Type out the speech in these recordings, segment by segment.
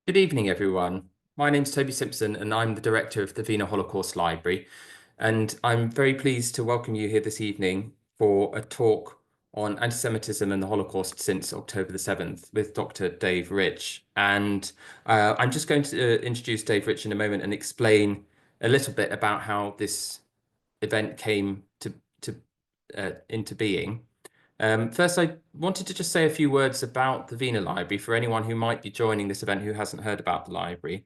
Good evening, everyone. My name's Toby Simpson, and I'm the director of the Wiener Holocaust Library. And I'm very pleased to welcome you here this evening for a talk on anti-Semitism and the Holocaust since October the 7th with Dr. Dave Rich. And I'm just going to introduce Dave Rich in a moment and explain a little bit about how this event came into being. First, I wanted to just say a few words about the Wiener Library for anyone who might be joining this event who hasn't heard about the library.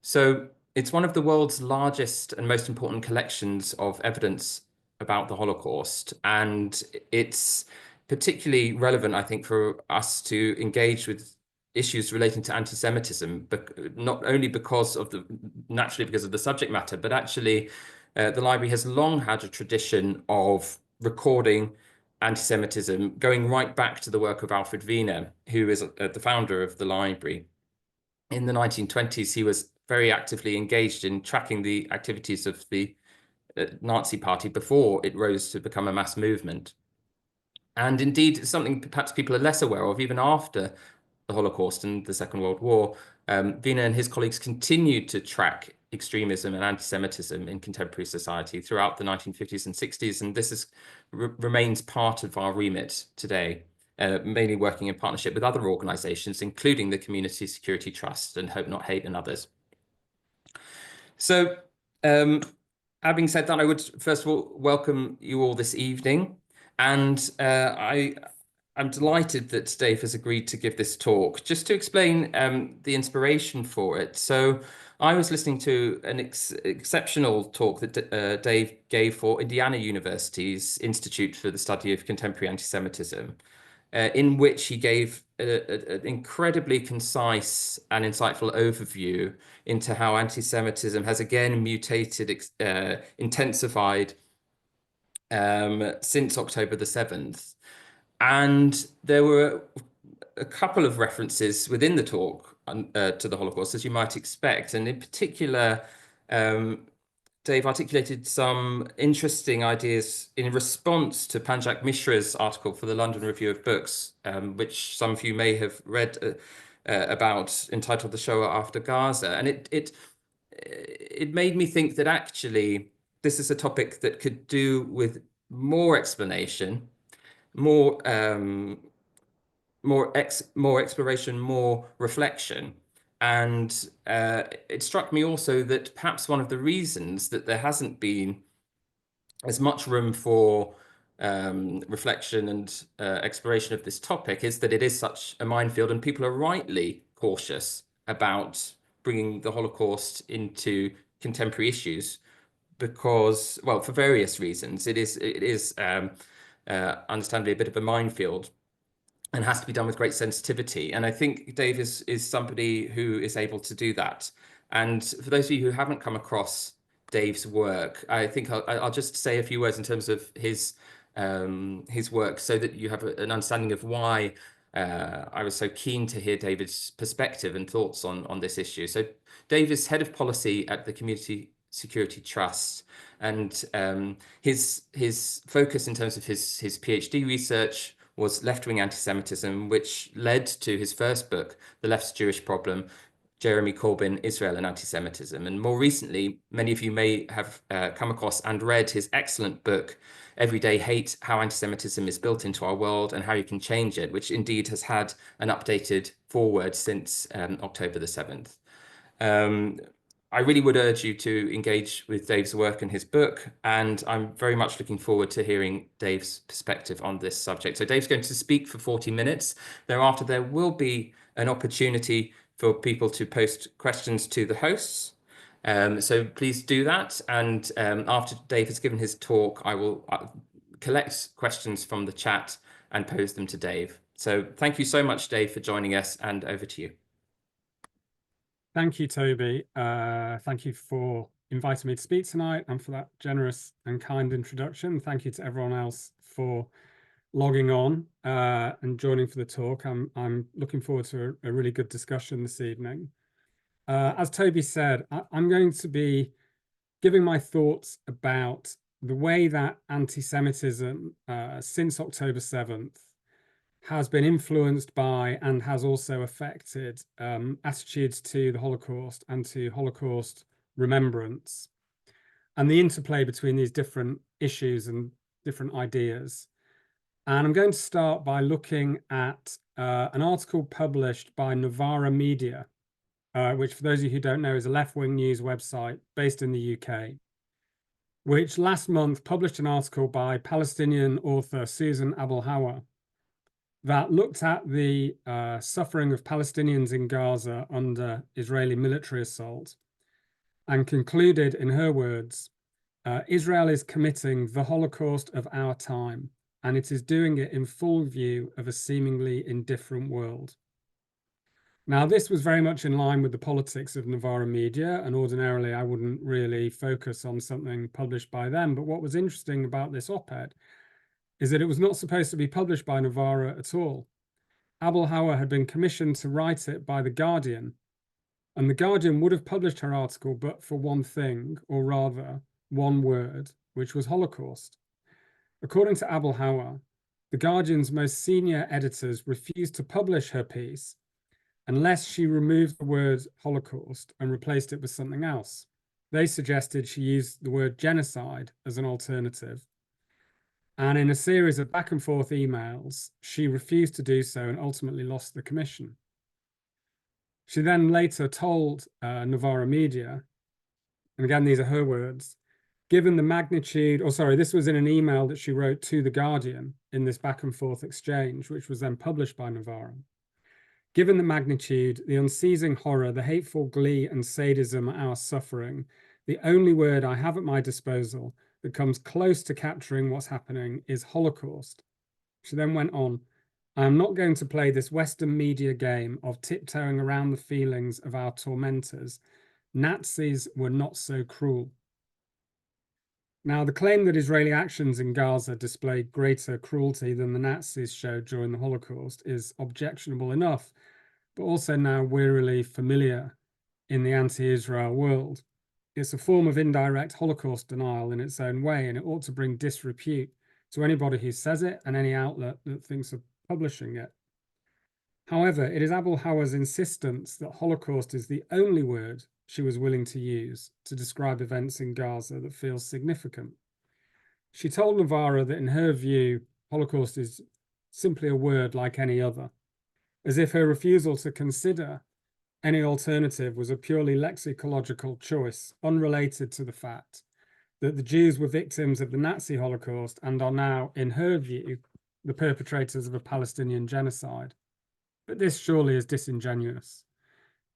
So it's one of the world's largest and most important collections of evidence about the Holocaust, and it's particularly relevant, I think, for us to engage with issues relating to anti-Semitism, but not only naturally because of the subject matter, but actually the library has long had a tradition of recording anti-Semitism, going right back to the work of Alfred Wiener, who is the founder of the library. In the 1920s, he was very actively engaged in tracking the activities of the Nazi Party before it rose to become a mass movement. And indeed, something perhaps people are less aware of, even after the Holocaust and the Second World War, Wiener and his colleagues continued to track extremism and anti-Semitism in contemporary society throughout the 1950s and 60s, and this remains part of our remit today, mainly working in partnership with other organizations, including the Community Security Trust and Hope Not Hate and others. So, having said that, I would first of all welcome you all this evening, and I'm delighted that Dave has agreed to give this talk. Just to explain the inspiration for it. So I was listening to an exceptional talk that Dave gave for Indiana University's Institute for the Study of Contemporary Antisemitism, in which he gave an incredibly concise and insightful overview into how anti-Semitism has again mutated, intensified since October the 7th. And there were a couple of references within the talk to the Holocaust, as you might expect. And in particular, Dave articulated some interesting ideas in response to Panjak Mishra's article for the London Review of Books, which some of you may have read about, entitled "The Shoah After Gaza." And it made me think that actually this is a topic that could do with more explanation, more more exploration, more reflection. And it struck me also that perhaps one of the reasons that there hasn't been as much room for reflection and exploration of this topic is that it is such a minefield, and people are rightly cautious about bringing the Holocaust into contemporary issues because, well, for various reasons. It is understandably a bit of a minefield and has to be done with great sensitivity. And I think Dave is somebody who is able to do that. And for those of you who haven't come across Dave's work, I think I'll just say a few words in terms of his work so that you have an understanding of why I was so keen to hear David's perspective and thoughts on this issue. So Dave is head of policy at the Community Security Trust, and his focus in terms of his PhD research was left-wing anti-Semitism, which led to his first book, The Left's Jewish Problem, Jeremy Corbyn, Israel and Anti-Semitism. And more recently, many of you may have come across and read his excellent book, Everydate Hate, How Anti-Semitism is Built into Our World and How You Can Change It, which indeed has had an updated foreword since October the 7th. I really would urge you to engage with Dave's work and his book, and I'm very much looking forward to hearing Dave's perspective on this subject. So Dave's going to speak for 40 minutes. Thereafter, there will be an opportunity for people to post questions to the hosts. So please do that. And after Dave has given his talk, I will collect questions from the chat and pose them to Dave. So thank you so much, Dave, for joining us, and over to you. Thank you, Toby. Thank you for inviting me to speak tonight and for that generous and kind introduction. Thank you to everyone else for logging on and joining for the talk. I'm looking forward to a really good discussion this evening. As Toby said, I'm going to be giving my thoughts about the way that anti-Semitism since October 7th has been influenced by and has also affected attitudes to the Holocaust and to Holocaust remembrance, and the interplay between these different issues and different ideas. And I'm going to start by looking at an article published by Novara Media, which, for those of you who don't know, is a left-wing news website based in the UK, which last month published an article by Palestinian author Susan Abelhawa that looked at the suffering of Palestinians in Gaza under Israeli military assault and concluded, in her words, Israel is committing the Holocaust of our time, and it is doing it in full view of a seemingly indifferent world. Now, this was very much in line with the politics of Novara Media, and ordinarily I wouldn't really focus on something published by them. But what was interesting about this op-ed is that it was not supposed to be published by Novara at all. Abelhawa had been commissioned to write it by The Guardian, and The Guardian would have published her article but for one thing, or rather, one word, which was Holocaust. According to Abelhawa, The Guardian's most senior editors refused to publish her piece unless she removed the word Holocaust and replaced it with something else. They suggested she use the word genocide as an alternative. And in a series of back and forth emails, she refused to do so and ultimately lost the commission. She then later told Novara Media, and again, these are her words, given the magnitude, this was in an email that she wrote to The Guardian in this back and forth exchange, which was then published by Novara. Given the magnitude, the unceasing horror, the hateful glee and sadism at our suffering, the only word I have at my disposal that comes close to capturing what's happening is Holocaust. She then went on, I am not going to play this Western media game of tiptoeing around the feelings of our tormentors. Nazis were not so cruel. Now, the claim that Israeli actions in Gaza displayed greater cruelty than the Nazis showed during the Holocaust is objectionable enough, but also now wearily familiar in the anti-Israel world. It's a form of indirect Holocaust denial in its own way, and it ought to bring disrepute to anybody who says it and any outlet that thinks of publishing it. However, it is Abelhawa's insistence that Holocaust is the only word she was willing to use to describe events in Gaza that feels significant. She told Novara that in her view, Holocaust is simply a word like any other, as if her refusal to consider any alternative was a purely lexicological choice, unrelated to the fact that the Jews were victims of the Nazi Holocaust and are now, in her view, the perpetrators of a Palestinian genocide. But this surely is disingenuous.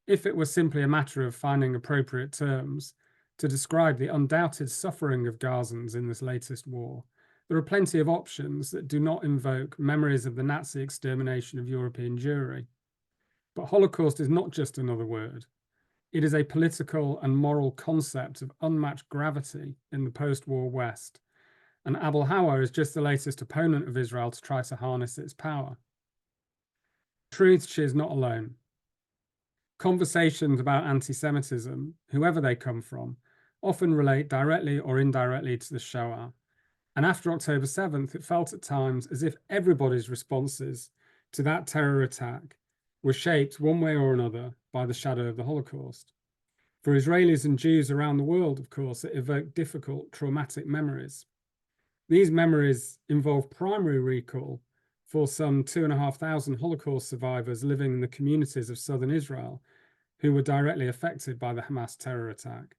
If it were simply a matter of finding appropriate terms to describe the undoubted suffering of Gazans in this latest war, there are plenty of options that do not invoke memories of the Nazi extermination of European Jewry. But Holocaust is not just another word. It is a political and moral concept of unmatched gravity in the post-war West, and Abelhawa is just the latest opponent of Israel to try to harness its power. In truth, she is not alone. Conversations about anti-Semitism, whoever they come from, often relate directly or indirectly to the Shoah. And after October 7th, it felt at times as if everybody's responses to that terror attack were shaped one way or another by the shadow of the Holocaust. For Israelis and Jews around the world, of course, it evoked difficult, traumatic memories. These memories involve primary recall for some 2,500 Holocaust survivors living in the communities of southern Israel who were directly affected by the Hamas terror attack.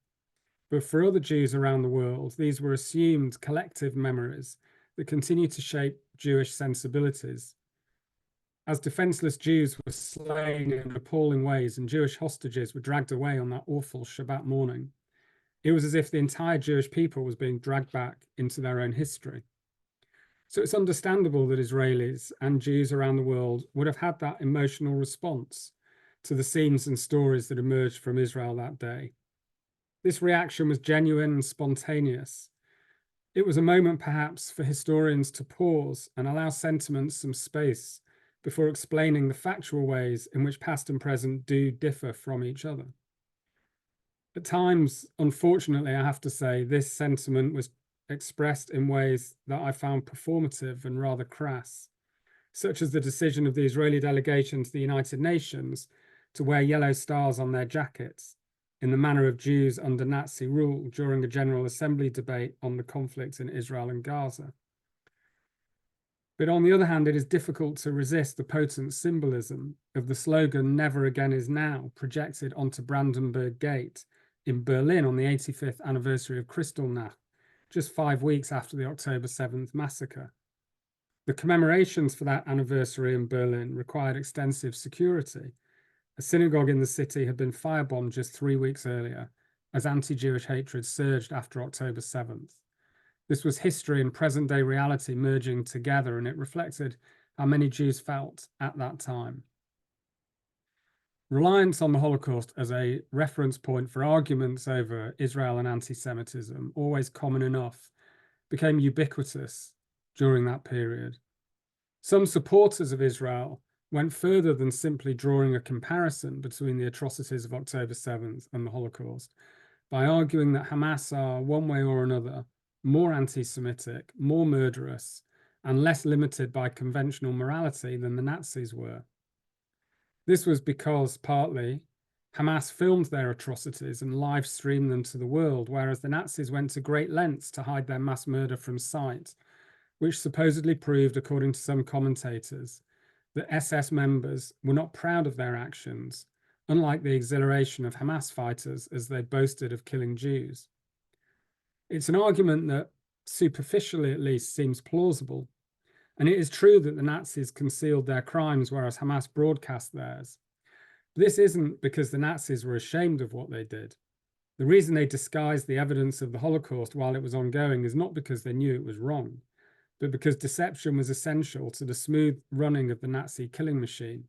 But for other Jews around the world, these were assumed collective memories that continue to shape Jewish sensibilities. As defenseless Jews were slain in appalling ways and Jewish hostages were dragged away on that awful Shabbat morning, it was as if the entire Jewish people was being dragged back into their own history. So it's understandable that Israelis and Jews around the world would have had that emotional response to the scenes and stories that emerged from Israel that day. This reaction was genuine and spontaneous. It was a moment perhaps for historians to pause and allow sentiments some space before explaining the factual ways in which past and present do differ from each other. At times, unfortunately, I have to say, this sentiment was expressed in ways that I found performative and rather crass. such as the decision of the Israeli delegation to the United Nations to wear yellow stars on their jackets in the manner of Jews under Nazi rule during a General Assembly debate on the conflict in Israel and Gaza. But on the other hand, it is difficult to resist the potent symbolism of the slogan "Never Again is Now" projected onto Brandenburg Gate in Berlin on the 85th anniversary of Kristallnacht, just 5 weeks after the October 7th massacre. The commemorations for that anniversary in Berlin required extensive security. A synagogue in the city had been firebombed just 3 weeks earlier, as anti-Jewish hatred surged after October 7th. This was history and present-day reality merging together, and it reflected how many Jews felt at that time. Reliance on the Holocaust as a reference point for arguments over Israel and anti-Semitism, always common enough, became ubiquitous during that period. Some supporters of Israel went further than simply drawing a comparison between the atrocities of October 7th and the Holocaust by arguing that Hamas are, one way or another, more anti-Semitic, more murderous, and less limited by conventional morality than the Nazis were. This was because, partly, Hamas filmed their atrocities and live streamed them to the world, whereas the Nazis went to great lengths to hide their mass murder from sight, which supposedly proved, according to some commentators, that SS members were not proud of their actions, unlike the exhilaration of Hamas fighters as they boasted of killing Jews. It's an argument that, superficially at least, seems plausible, and it is true that the Nazis concealed their crimes, whereas Hamas broadcast theirs. But this isn't because the Nazis were ashamed of what they did. The reason they disguised the evidence of the Holocaust while it was ongoing is not because they knew it was wrong, but because deception was essential to the smooth running of the Nazi killing machine.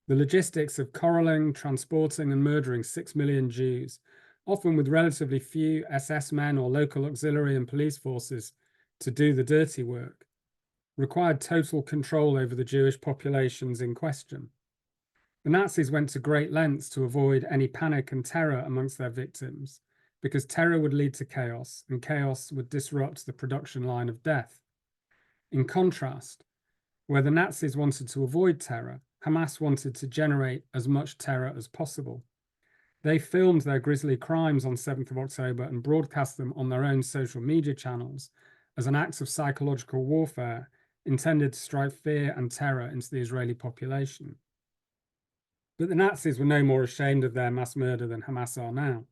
The logistics of corralling, transporting, and murdering 6 million Jews, often with relatively few SS men or local auxiliary and police forces to do the dirty work, required total control over the Jewish populations in question. The Nazis went to great lengths to avoid any panic and terror amongst their victims, because terror would lead to chaos, and chaos would disrupt the production line of death. In contrast, where the Nazis wanted to avoid terror, Hamas wanted to generate as much terror as possible. They filmed their grisly crimes on 7th of October and broadcast them on their own social media channels as an act of psychological warfare intended to strike fear and terror into the Israeli population. But the Nazis were no more ashamed of their mass murder than Hamas are now.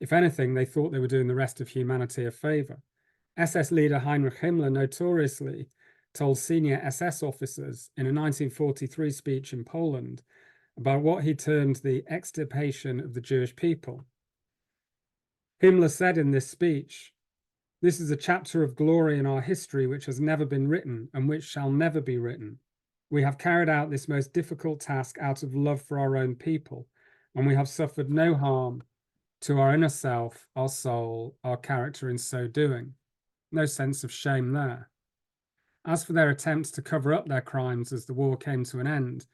If anything, they thought they were doing the rest of humanity a favor. SS leader Heinrich Himmler notoriously told senior SS officers in a 1943 speech in Poland about what he termed the extirpation of the Jewish people. Himmler said in this speech, "This is a chapter of glory in our history which has never been written and which shall never be written. We have carried out this most difficult task out of love for our own people, and we have suffered no harm to our inner self, our soul, our character in so doing." No sense of shame there. As for their attempts to cover up their crimes as the war came to an end,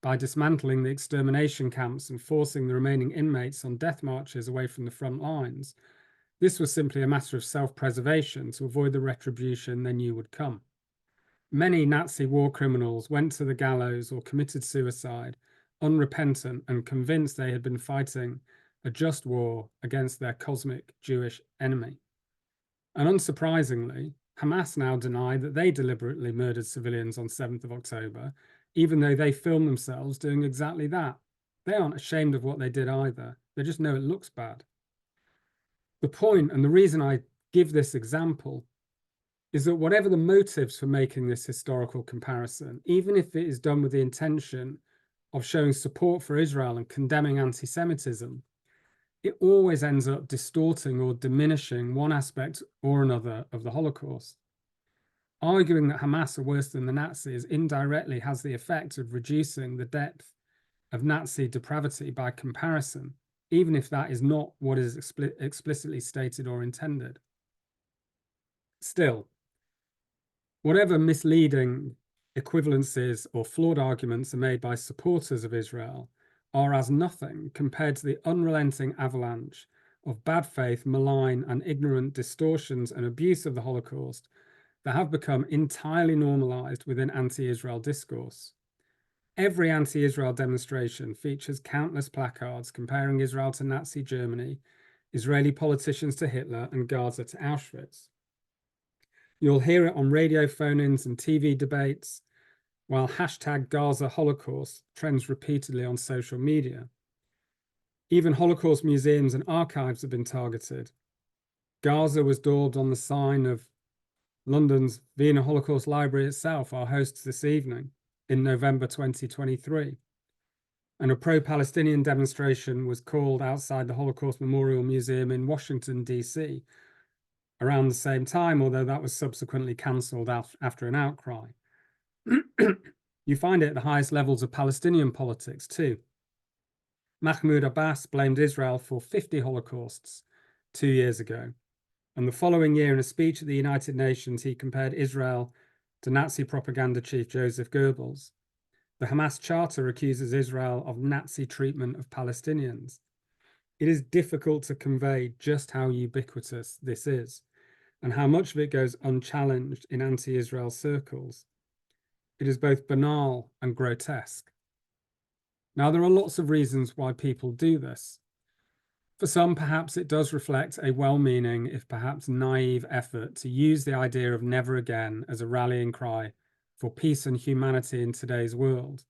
by dismantling the extermination camps and forcing the remaining inmates on death marches away from the front lines, this was simply a matter of self-preservation to avoid the retribution they knew would come. Many Nazi war criminals went to the gallows or committed suicide, unrepentant and convinced they had been fighting a just war against their cosmic Jewish enemy. And unsurprisingly, Hamas now deny that they deliberately murdered civilians on 7th of October, even though they filmed themselves doing exactly that. They aren't ashamed of what they did either. They just know it looks bad. The point, and the reason I give this example, is that whatever the motives for making this historical comparison, even if it is done with the intention of showing support for Israel and condemning anti-Semitism, it always ends up distorting or diminishing one aspect or another of the Holocaust. Arguing that Hamas are worse than the Nazis indirectly has the effect of reducing the depth of Nazi depravity by comparison, even if that is not what is explicitly stated or intended. Still, whatever misleading equivalences or flawed arguments are made by supporters of Israel are as nothing compared to the unrelenting avalanche of bad faith, malign, and ignorant distortions and abuse of the Holocaust that have become entirely normalized within anti-Israel discourse. Every anti-Israel demonstration features countless placards comparing Israel to Nazi Germany, Israeli politicians to Hitler, and Gaza to Auschwitz. You'll hear it on radio phone-ins and TV debates, while hashtag Gaza Holocaust trends repeatedly on social media. Even Holocaust museums and archives have been targeted. Gaza was daubed on the sign of London's Wiener Holocaust Library itself, our hosts this evening, in November 2023. And a pro-Palestinian demonstration was called outside the Holocaust Memorial Museum in Washington, D.C. around the same time, although that was subsequently cancelled after an outcry. You find it at the highest levels of Palestinian politics too. Mahmoud Abbas blamed Israel for 50 Holocausts 2 years ago. And the following year, in a speech at the United Nations, he compared Israel to Nazi propaganda chief Joseph Goebbels. The Hamas Charter accuses Israel of Nazi treatment of Palestinians. It is difficult to convey just how ubiquitous this is and how much of it goes unchallenged in anti-Israel circles. It is both banal and grotesque. Now, there are lots of reasons why people do this. For some, perhaps it does reflect a well-meaning, if perhaps naive, effort to use the idea of never again as a rallying cry for peace and humanity in today's world.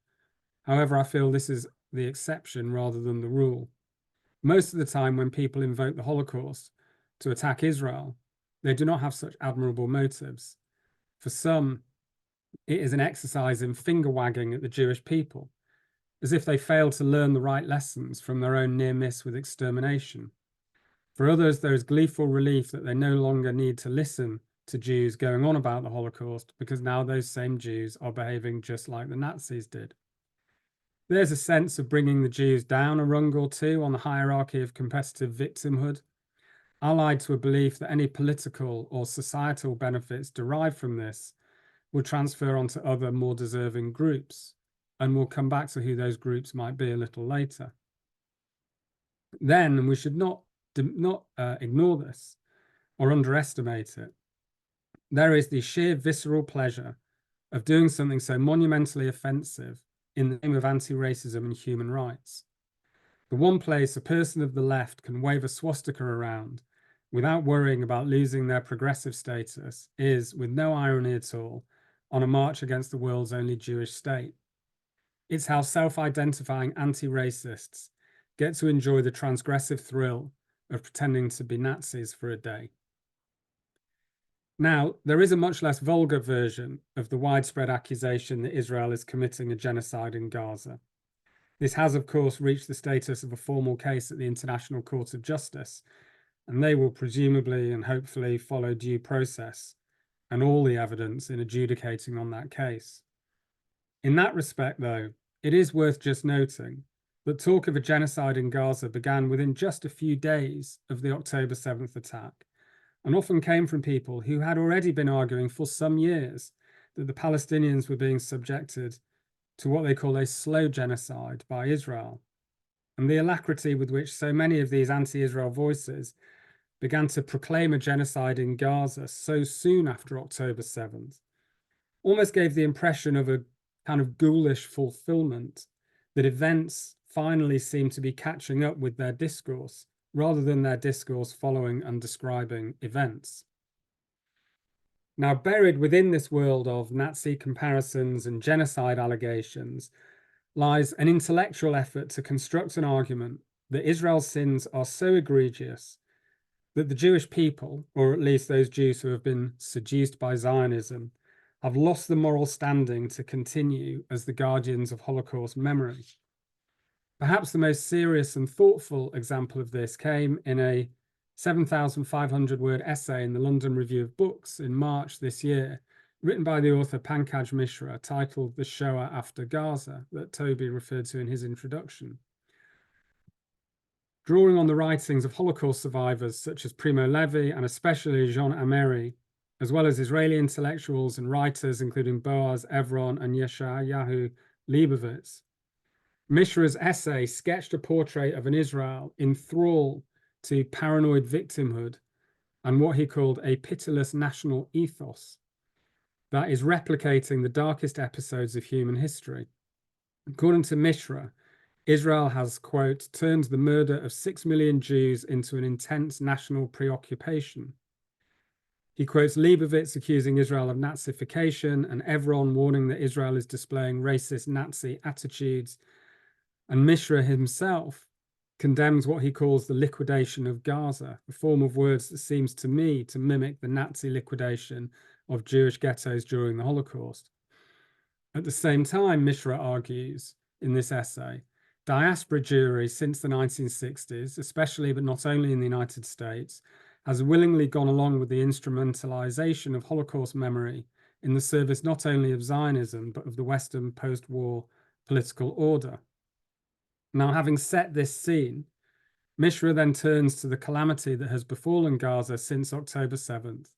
However, I feel this is the exception rather than the rule. Most of the time when people invoke the Holocaust to attack Israel, they do not have such admirable motives. For some, it is an exercise in finger-wagging at the Jewish people, as if they failed to learn the right lessons from their own near miss with extermination. For others, there is gleeful relief that they no longer need to listen to Jews going on about the Holocaust because now those same Jews are behaving just like the Nazis did. There's a sense of bringing the Jews down a rung or two on the hierarchy of competitive victimhood, allied to a belief that any political or societal benefits derived from this will transfer onto other more deserving groups, and we'll come back to who those groups might be a little later. Then, and we should not ignore this or underestimate it, there is the sheer visceral pleasure of doing something so monumentally offensive in the name of anti-racism and human rights. The one place a person of the left can wave a swastika around without worrying about losing their progressive status is, with no irony at all, on a march against the world's only Jewish state. It's how self-identifying anti-racists get to enjoy the transgressive thrill of pretending to be Nazis for a day. Now, there is a much less vulgar version of the widespread accusation that Israel is committing a genocide in Gaza. This has, of course, reached the status of a formal case at the International Court of Justice, and they will presumably and hopefully follow due process and all the evidence in adjudicating on that case. In that respect, though, it is worth just noting that talk of a genocide in Gaza began within just a few days of the October 7th attack, and often came from people who had already been arguing for some years that the Palestinians were being subjected to what they call a slow genocide by Israel. And the alacrity with which so many of these anti-Israel voices began to proclaim a genocide in Gaza so soon after October 7th almost gave the impression of a kind of ghoulish fulfillment, that events finally seemed to be catching up with their discourse rather than their discourse following and describing events. Now, buried within this world of Nazi comparisons and genocide allegations lies an intellectual effort to construct an argument that Israel's sins are so egregious that the Jewish people, or at least those Jews who have been seduced by Zionism, have lost the moral standing to continue as the guardians of Holocaust memory. Perhaps the most serious and thoughtful example of this came in a 7,500-word essay in the London Review of Books in March this year, written by the author Pankaj Mishra, titled The Shoah After Gaza, that Toby referred to in his introduction. Drawing on the writings of Holocaust survivors such as Primo Levi and especially Jean Amery, as well as Israeli intellectuals and writers including Boaz Evron and Yeshayahu Leibovitz, Mishra's essay sketched a portrait of an Israel in thrall to paranoid victimhood and what he called a pitiless national ethos, that is replicating the darkest episodes of human history. According to Mishra, Israel has, quote, turned the murder of 6 million Jews into an intense national preoccupation. He quotes Leibovitz accusing Israel of Nazification and Evron warning that Israel is displaying racist Nazi attitudes. And Mishra himself condemns what he calls the liquidation of Gaza, a form of words that seems to me to mimic the Nazi liquidation of Jewish ghettos during the Holocaust. At the same time, Mishra argues in this essay, diaspora Jewry since the 1960s, especially but not only in the United States, has willingly gone along with the instrumentalization of Holocaust memory in the service not only of Zionism, but of the Western post-war political order. Now, having set this scene, Mishra then turns to the calamity that has befallen Gaza since October 7th,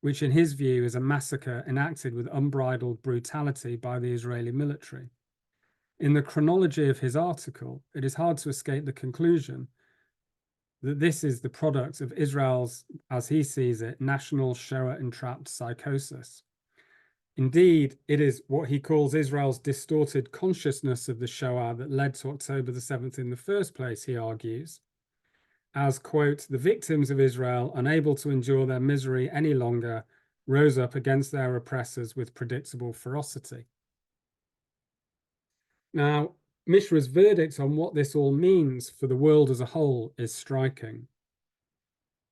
which in his view is a massacre enacted with unbridled brutality by the Israeli military. In the chronology of his article, it is hard to escape the conclusion that this is the product of Israel's, as he sees it, national Shoah-entrapped psychosis. Indeed, it is what he calls Israel's distorted consciousness of the Shoah that led to October the 7th in the first place, he argues, as, quote, the victims of Israel, unable to endure their misery any longer, rose up against their oppressors with predictable ferocity. Now, Mishra's verdict on what this all means for the world as a whole is striking.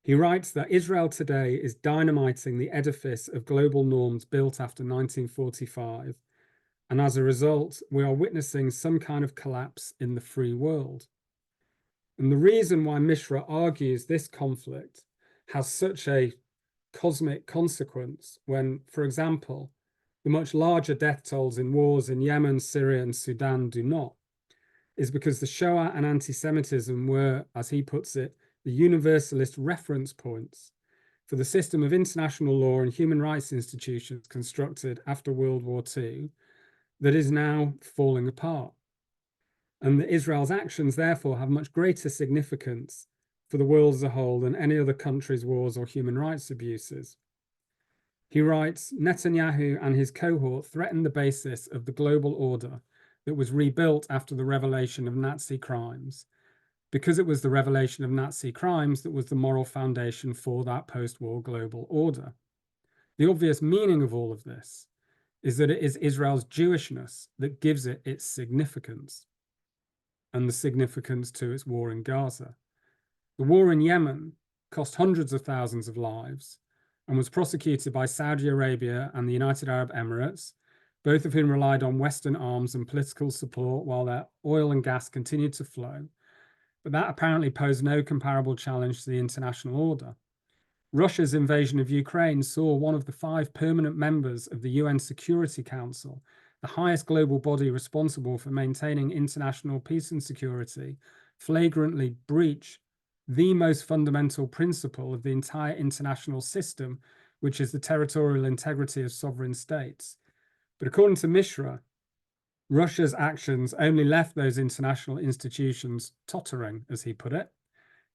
He writes that Israel today is dynamiting the edifice of global norms built after 1945, and as a result, we are witnessing some kind of collapse in the free world. And the reason why Mishra argues this conflict has such a cosmic consequence when, for example, the much larger death tolls in wars in Yemen, Syria, and Sudan do not, is because the Shoah and anti-Semitism were, as he puts it, the universalist reference points for the system of international law and human rights institutions constructed after World War II that is now falling apart. And that Israel's actions, therefore, have much greater significance for the world as a whole than any other country's wars or human rights abuses. He writes, Netanyahu and his cohort threatened the basis of the global order that was rebuilt after the revelation of Nazi crimes, because it was the revelation of Nazi crimes that was the moral foundation for that post-war global order. The obvious meaning of all of this is that it is Israel's Jewishness that gives it its significance, and the significance to its war in Gaza. The war in Yemen cost hundreds of thousands of lives and was prosecuted by Saudi Arabia and the United Arab Emirates, both of whom relied on Western arms and political support while their oil and gas continued to flow. But that apparently posed no comparable challenge to the international order. Russia's invasion of Ukraine saw one of the 5 permanent members of the UN Security Council, the highest global body responsible for maintaining international peace and security, flagrantly breach the most fundamental principle of the entire international system, which is the territorial integrity of sovereign states. But according to Mishra, Russia's actions only left those international institutions tottering, as he put it.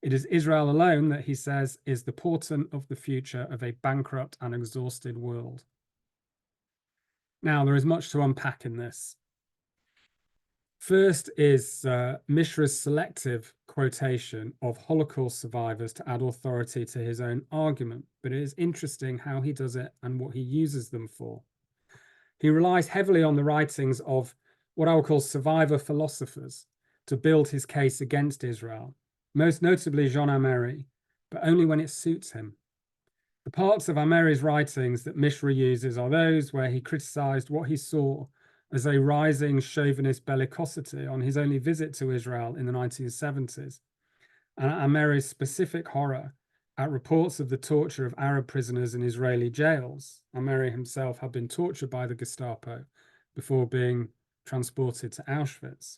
It is Israel alone that he says is the portent of the future of a bankrupt and exhausted world. Now, there is much to unpack in this. First is Mishra's selective quotation of Holocaust survivors to add authority to his own argument, but it is interesting how he does it and what he uses them for. He relies heavily on the writings of what I will call survivor philosophers to build his case against Israel, most notably Jean Amery, but only when it suits him. The parts of Amery's writings that Mishra uses are those where he criticized what he saw as a rising chauvinist bellicosity on his only visit to Israel in the 1970s, and Amery's specific horror at reports of the torture of Arab prisoners in Israeli jails. Amery himself had been tortured by the Gestapo before being transported to Auschwitz.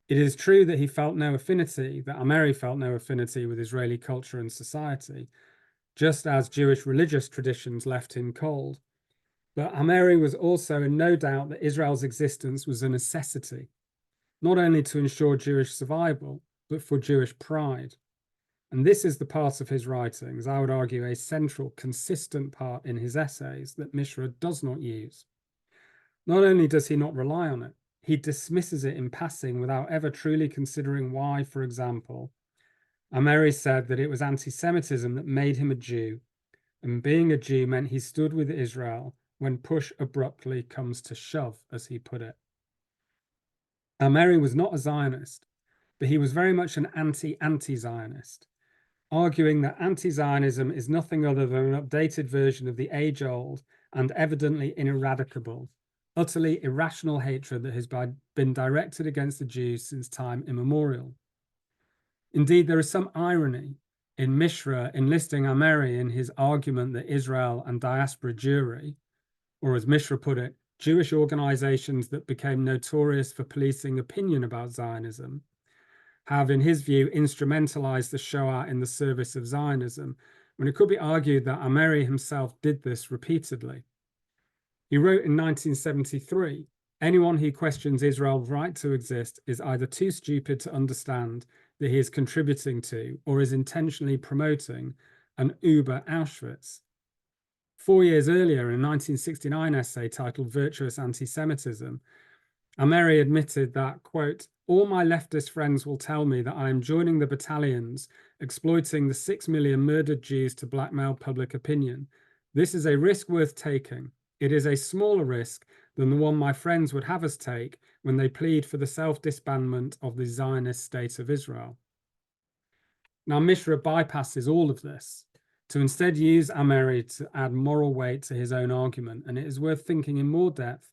It is true that Amery felt no affinity with Israeli culture and society, just as Jewish religious traditions left him cold. But Amery was also in no doubt that Israel's existence was a necessity, not only to ensure Jewish survival, but for Jewish pride. And this is the part of his writings, I would argue, a central, consistent part in his essays that Mishra does not use. Not only does he not rely on it, he dismisses it in passing without ever truly considering why, for example, Ameri said that it was anti-Semitism that made him a Jew, and being a Jew meant he stood with Israel when push abruptly comes to shove, as he put it. Ameri was not a Zionist, but he was very much an anti-Zionist, arguing that anti-Zionism is nothing other than an updated version of the age-old and evidently ineradicable, utterly irrational hatred that has been directed against the Jews since time immemorial. Indeed, there is some irony in Mishra enlisting Ameri in his argument that Israel and diaspora Jewry, or as Mishra put it, Jewish organizations that became notorious for policing opinion about Zionism, have, in his view, instrumentalized the Shoah in the service of Zionism, when it could be argued that Ameri himself did this repeatedly. He wrote in 1973, anyone who questions Israel's right to exist is either too stupid to understand that he is contributing to or is intentionally promoting an Uber Auschwitz. 4 years earlier, in a 1969 essay titled Virtuous Antisemitism, Ameri admitted that, quote, all my leftist friends will tell me that I am joining the battalions exploiting the 6 million murdered Jews to blackmail public opinion. This is a risk worth taking. It is a smaller risk than the one my friends would have us take when they plead for the self-disbandment of the Zionist state of Israel. Now, Mishra bypasses all of this to instead use Ameri to add moral weight to his own argument, and it is worth thinking in more depth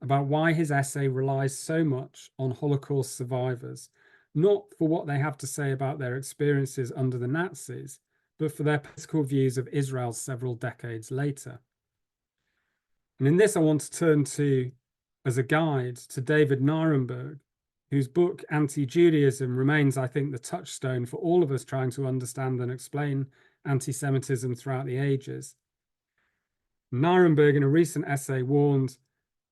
about why his essay relies so much on Holocaust survivors, not for what they have to say about their experiences under the Nazis, but for their political views of Israel several decades later. And in this, I want to turn to, as a guide, to David Nirenberg, whose book, Anti-Judaism, remains, I think, the touchstone for all of us trying to understand and explain anti-Semitism throughout the ages. Nirenberg, in a recent essay, warned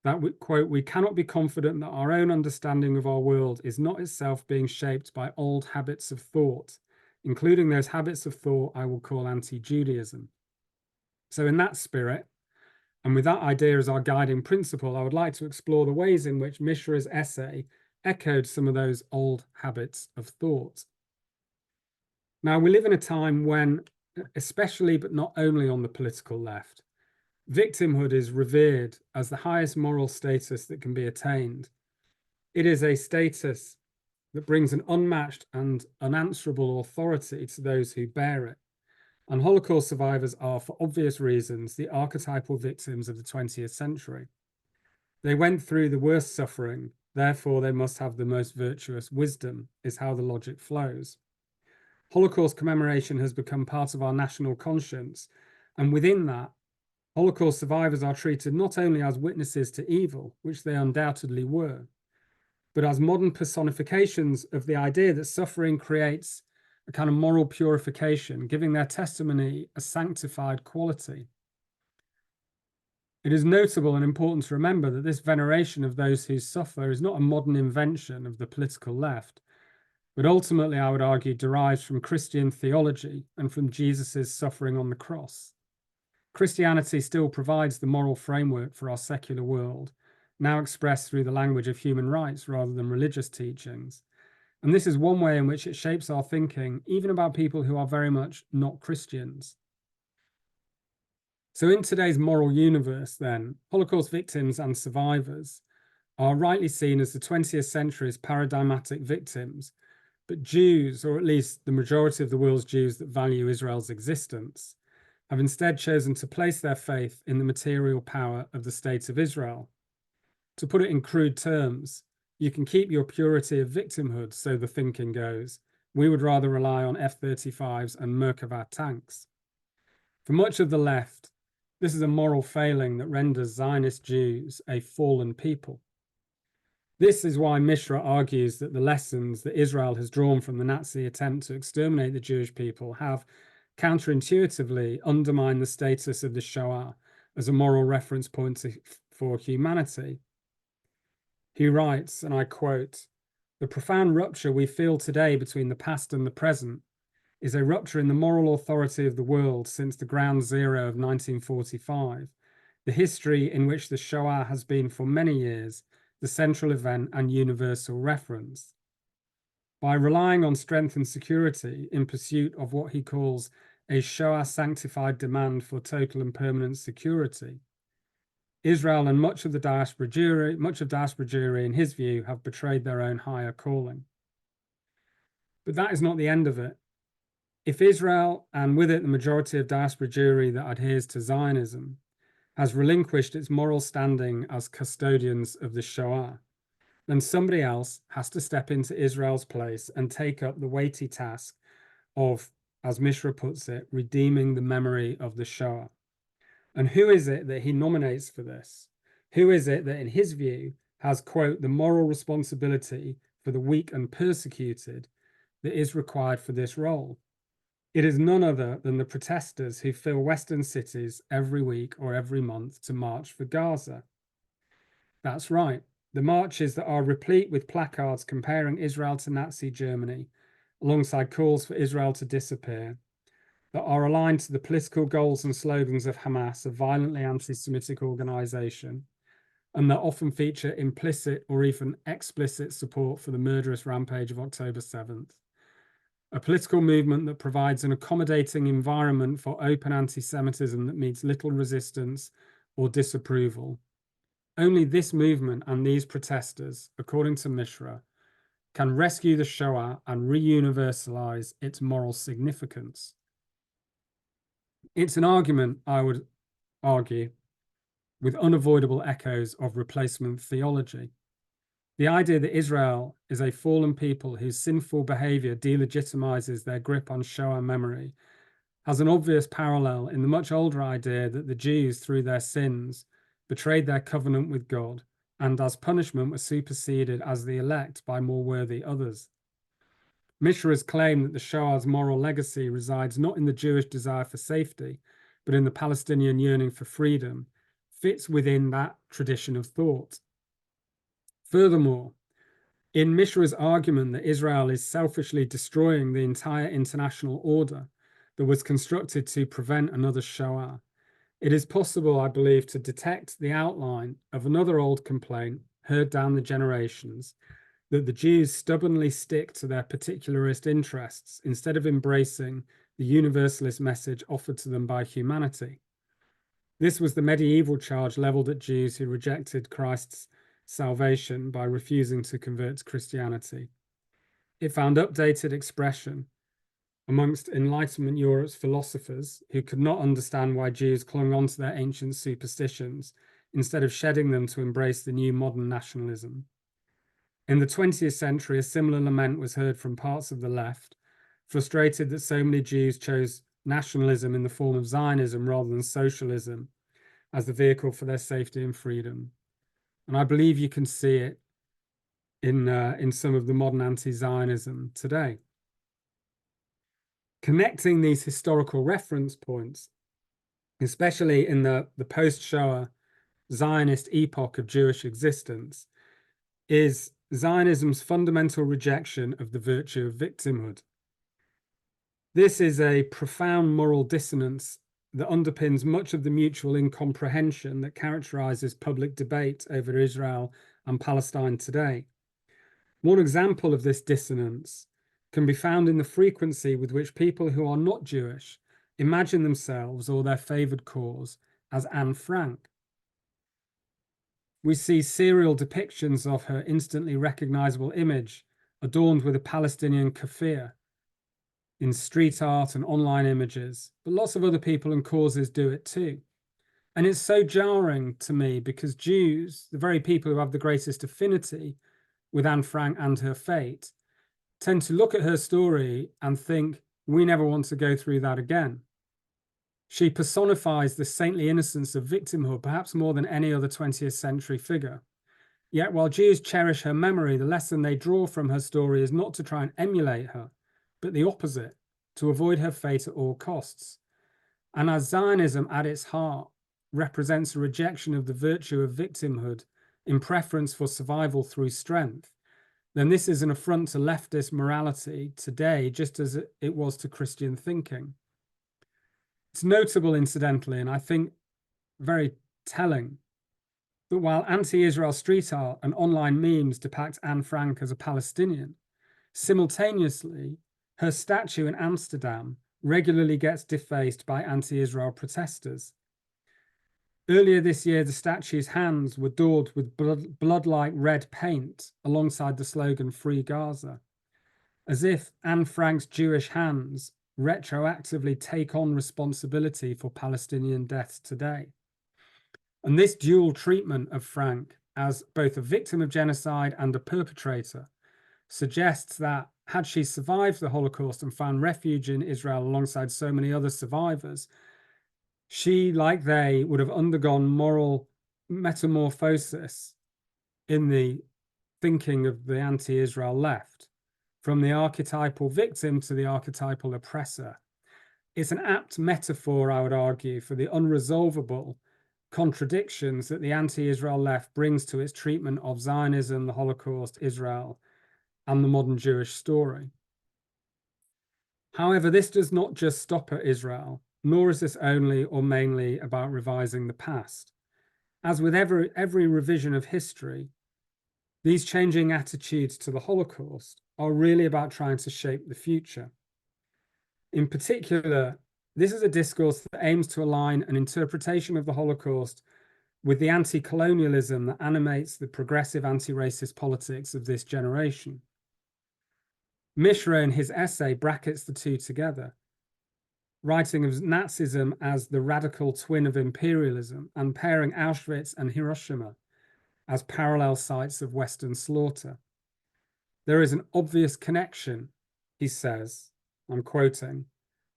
that, quote, we cannot be confident that our own understanding of our world is not itself being shaped by old habits of thought, including those habits of thought I will call anti-Judaism. So in that spirit, and with that idea as our guiding principle, I would like to explore the ways in which Mishra's essay echoed some of those old habits of thought. Now, we live in a time when, especially but not only on the political left, victimhood is revered as the highest moral status that can be attained. It is a status that brings an unmatched and unanswerable authority to those who bear it. And Holocaust survivors are, for obvious reasons, the archetypal victims of the 20th century. They went through the worst suffering, therefore they must have the most virtuous wisdom, is how the logic flows. Holocaust commemoration has become part of our national conscience, and within that, Holocaust survivors are treated not only as witnesses to evil, which they undoubtedly were, but as modern personifications of the idea that suffering creates a kind of moral purification, giving their testimony a sanctified quality. It is notable and important to remember that this veneration of those who suffer is not a modern invention of the political left, but ultimately, I would argue, derives from Christian theology and from Jesus's suffering on the cross. Christianity still provides the moral framework for our secular world, now expressed through the language of human rights rather than religious teachings. And this is one way in which it shapes our thinking, even about people who are very much not Christians. So in today's moral universe, then, Holocaust victims and survivors are rightly seen as the 20th century's paradigmatic victims, but Jews, or at least the majority of the world's Jews that value Israel's existence, have instead chosen to place their faith in the material power of the state of Israel. To put it in crude terms, you can keep your purity of victimhood, so the thinking goes. We would rather rely on F-35s and Merkava tanks. For much of the left, this is a moral failing that renders Zionist Jews a fallen people. This is why Mishra argues that the lessons that Israel has drawn from the Nazi attempt to exterminate the Jewish people have counterintuitively undermined the status of the Shoah as a moral reference point for humanity. He writes, and I quote, "The profound rupture we feel today between the past and the present is a rupture in the moral authority of the world since the ground zero of 1945, the history in which the Shoah has been for many years the central event and universal reference. By relying on strength and security in pursuit of what he calls a Shoah-sanctified demand for total and permanent security, Israel and much of diaspora Jewry, in his view, have betrayed their own higher calling. But that is not the end of it. If Israel, and with it the majority of diaspora Jewry that adheres to Zionism, has relinquished its moral standing as custodians of the Shoah, then somebody else has to step into Israel's place and take up the weighty task of, as Mishra puts it, redeeming the memory of the Shoah. And who is it that he nominates for this? Who is it that, in his view, has, quote, the moral responsibility for the weak and persecuted that is required for this role? It is none other than the protesters who fill Western cities every week or every month to march for Gaza. That's right. The marches that are replete with placards comparing Israel to Nazi Germany, alongside calls for Israel to disappear, that are aligned to the political goals and slogans of Hamas, a violently anti-Semitic organization, and that often feature implicit or even explicit support for the murderous rampage of October 7th. A political movement that provides an accommodating environment for open anti-Semitism that meets little resistance or disapproval. Only this movement and these protesters, according to Mishra, can rescue the Shoah and re-universalize its moral significance. It's an argument, I would argue, with unavoidable echoes of replacement theology. The idea that Israel is a fallen people whose sinful behavior delegitimizes their grip on Shoah memory has an obvious parallel in the much older idea that the Jews, through their sins, betrayed their covenant with God, and as punishment were superseded as the elect by more worthy others. Mishra's claim that the Shoah's moral legacy resides not in the Jewish desire for safety, but in the Palestinian yearning for freedom, fits within that tradition of thought. Furthermore, in Mishra's argument that Israel is selfishly destroying the entire international order that was constructed to prevent another Shoah, it is possible, I believe, to detect the outline of another old complaint heard down the generations, that the Jews stubbornly stick to their particularist interests instead of embracing the universalist message offered to them by humanity. This was the medieval charge leveled at Jews who rejected Christ's salvation by refusing to convert to Christianity. It found updated expression amongst Enlightenment Europe's philosophers who could not understand why Jews clung on to their ancient superstitions instead of shedding them to embrace the new modern nationalism. In the 20th century, a similar lament was heard from parts of the left, frustrated that so many Jews chose nationalism in the form of Zionism rather than socialism as the vehicle for their safety and freedom. And I believe you can see it in some of the modern anti-Zionism today. Connecting these historical reference points, especially in the post-Shoah Zionist epoch of Jewish existence, is Zionism's fundamental rejection of the virtue of victimhood. This is a profound moral dissonance that underpins much of the mutual incomprehension that characterizes public debate over Israel and Palestine today. One example of this dissonance can be found in the frequency with which people who are not Jewish imagine themselves or their favored cause as Anne Frank. We see serial depictions of her instantly recognizable image adorned with a Palestinian kafir in street art and online images, but lots of other people and causes do it too. And it's so jarring to me because Jews, the very people who have the greatest affinity with Anne Frank and her fate, tend to look at her story and think, we never want to go through that again. She personifies the saintly innocence of victimhood, perhaps more than any other 20th century figure. Yet while Jews cherish her memory, the lesson they draw from her story is not to try and emulate her, but the opposite, to avoid her fate at all costs. And as Zionism at its heart represents a rejection of the virtue of victimhood in preference for survival through strength, then this is an affront to leftist morality today, just as it was to Christian thinking. It's notable, incidentally, and I think very telling, that while anti-Israel street art and online memes depict Anne Frank as a Palestinian, simultaneously, her statue in Amsterdam regularly gets defaced by anti-Israel protesters. Earlier this year, the statue's hands were daubed with blood-like red paint alongside the slogan "Free Gaza," as if Anne Frank's Jewish hands retroactively take on responsibility for Palestinian deaths today. And this dual treatment of Frank as both a victim of genocide and a perpetrator suggests that had she survived the Holocaust and found refuge in Israel alongside so many other survivors, she, like they, would have undergone moral metamorphosis in the thinking of the anti-Israel left, from the archetypal victim to the archetypal oppressor. It's an apt metaphor, I would argue, for the unresolvable contradictions that the anti-Israel left brings to its treatment of Zionism, the Holocaust, Israel, and the modern Jewish story. However, this does not just stop at Israel, nor is this only or mainly about revising the past. As with every revision of history, these changing attitudes to the Holocaust are really about trying to shape the future. In particular, this is a discourse that aims to align an interpretation of the Holocaust with the anti-colonialism that animates the progressive anti-racist politics of this generation. Mishra, in his essay, brackets the two together, writing of Nazism as the radical twin of imperialism and pairing Auschwitz and Hiroshima as parallel sites of Western slaughter. There is an obvious connection, he says, I'm quoting,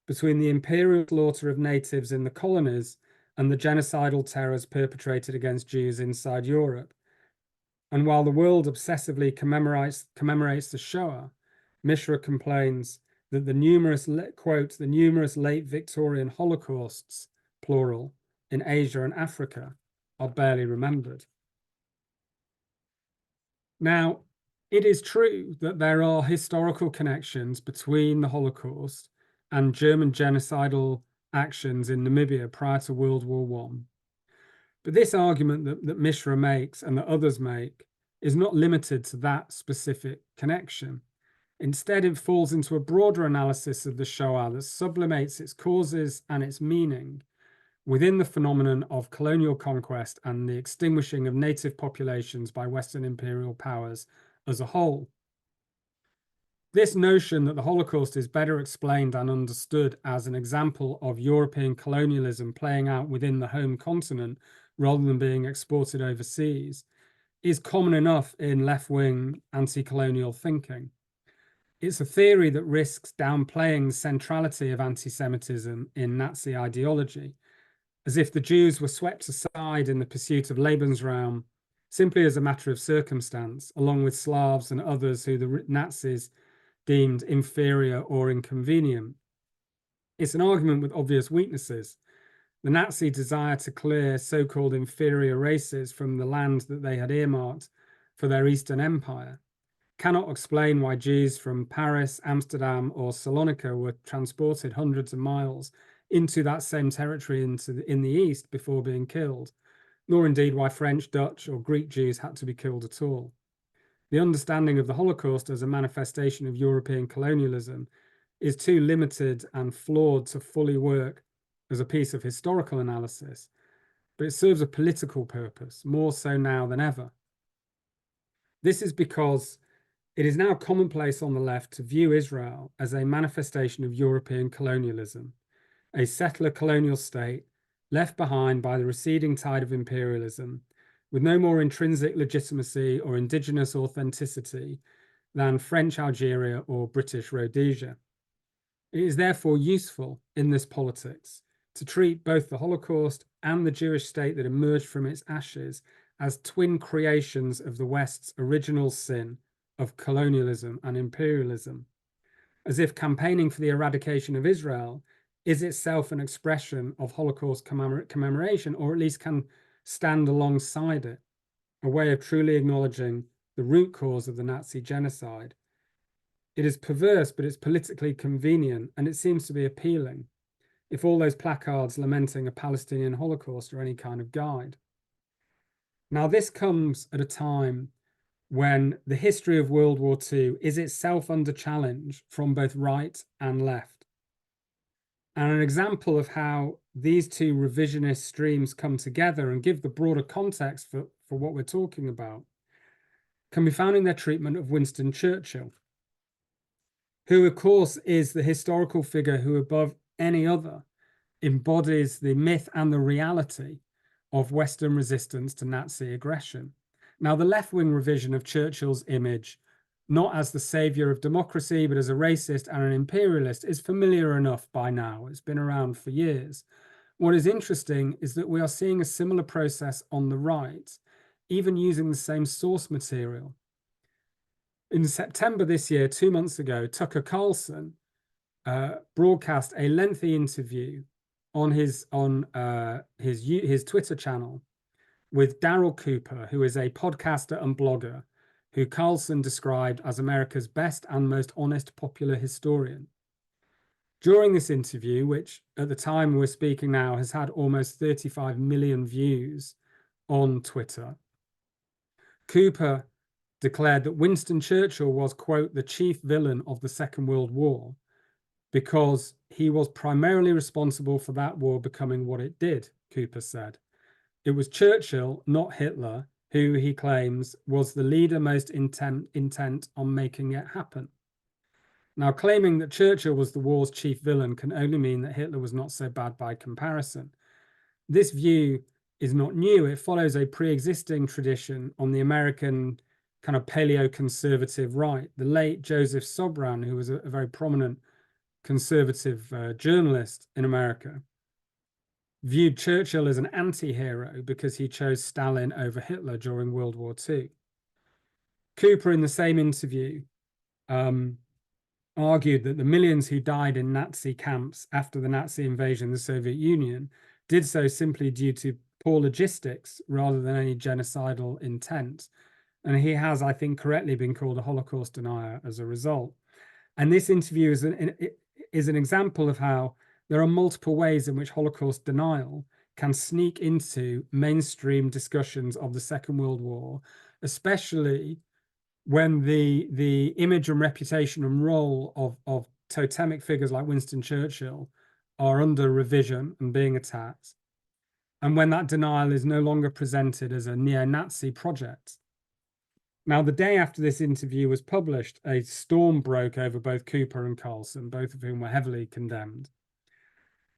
between the imperial slaughter of natives in the colonies and the genocidal terrors perpetrated against Jews inside Europe. And while the world obsessively commemorates the Shoah, Mishra complains that the numerous, quote, the numerous late Victorian Holocausts, plural, in Asia and Africa are barely remembered. Now, it is true that there are historical connections between the Holocaust and German genocidal actions in Namibia prior to World War I. But this argument that Mishra makes and that others make is not limited to that specific connection. Instead, it falls into a broader analysis of the Shoah that sublimates its causes and its meaning within the phenomenon of colonial conquest and the extinguishing of native populations by Western imperial powers as a whole. This notion that the Holocaust is better explained and understood as an example of European colonialism playing out within the home continent rather than being exported overseas is common enough in left-wing anti-colonial thinking. It's a theory that risks downplaying the centrality of anti-Semitism in Nazi ideology, as if the Jews were swept aside in the pursuit of Lebensraum simply as a matter of circumstance, along with Slavs and others who the Nazis deemed inferior or inconvenient. It's an argument with obvious weaknesses. The Nazi desire to clear so-called inferior races from the land that they had earmarked for their Eastern Empire cannot explain why Jews from Paris, Amsterdam, or Salonika were transported hundreds of miles into that same territory in the East before being killed, nor indeed why French, Dutch, or Greek Jews had to be killed at all. The understanding of the Holocaust as a manifestation of European colonialism is too limited and flawed to fully work as a piece of historical analysis, but it serves a political purpose, more so now than ever. This is because it is now commonplace on the left to view Israel as a manifestation of European colonialism, a settler colonial state left behind by the receding tide of imperialism, with no more intrinsic legitimacy or indigenous authenticity than French Algeria or British Rhodesia. It is therefore useful in this politics to treat both the Holocaust and the Jewish state that emerged from its ashes as twin creations of the West's original sin of colonialism and imperialism, as if campaigning for the eradication of Israel is itself an expression of Holocaust commemoration, or at least can stand alongside it, a way of truly acknowledging the root cause of the Nazi genocide. It is perverse, but it's politically convenient, and it seems to be appealing, if all those placards lamenting a Palestinian Holocaust are any kind of guide. Now, this comes at a time when the history of World War II is itself under challenge from both right and left. And an example of how these two revisionist streams come together and give the broader context for what we're talking about can be found in their treatment of Winston Churchill, who, of course, is the historical figure who, above any other, embodies the myth and the reality of Western resistance to Nazi aggression. Now, the left-wing revision of Churchill's image, not as the savior of democracy, but as a racist and an imperialist, is familiar enough by now. It's been around for years. What is interesting is that we are seeing a similar process on the right, even using the same source material. In September this year, 2 months ago, Tucker Carlson broadcast a lengthy interview on his Twitter channel with Daryl Cooper, who is a podcaster and blogger, who Carlson described as America's best and most honest popular historian. During this interview, which at the time we're speaking now has had almost 35 million views on Twitter, Cooper declared that Winston Churchill was, quote, the chief villain of the Second World War because he was primarily responsible for that war becoming what it did, Cooper said. It was Churchill, not Hitler, who he claims was the leader most intent on making it happen. Now, claiming that Churchill was the war's chief villain can only mean that Hitler was not so bad by comparison. This view is not new. It follows a pre-existing tradition on the American kind of paleo-conservative right. The late Joseph Sobran, who was a very prominent conservative journalist in America, viewed Churchill as an anti-hero because he chose Stalin over Hitler during World War II. Cooper, in the same interview, argued that the millions who died in Nazi camps after the Nazi invasion of the Soviet Union did so simply due to poor logistics rather than any genocidal intent. And he has, I think, correctly been called a Holocaust denier as a result. And this interview is an example of how there are multiple ways in which Holocaust denial can sneak into mainstream discussions of the Second World War, especially when the image and reputation and role of totemic figures like Winston Churchill are under revision and being attacked, and when that denial is no longer presented as a neo-Nazi project. Now, the day after this interview was published, a storm broke over both Cooper and Carlson, both of whom were heavily condemned.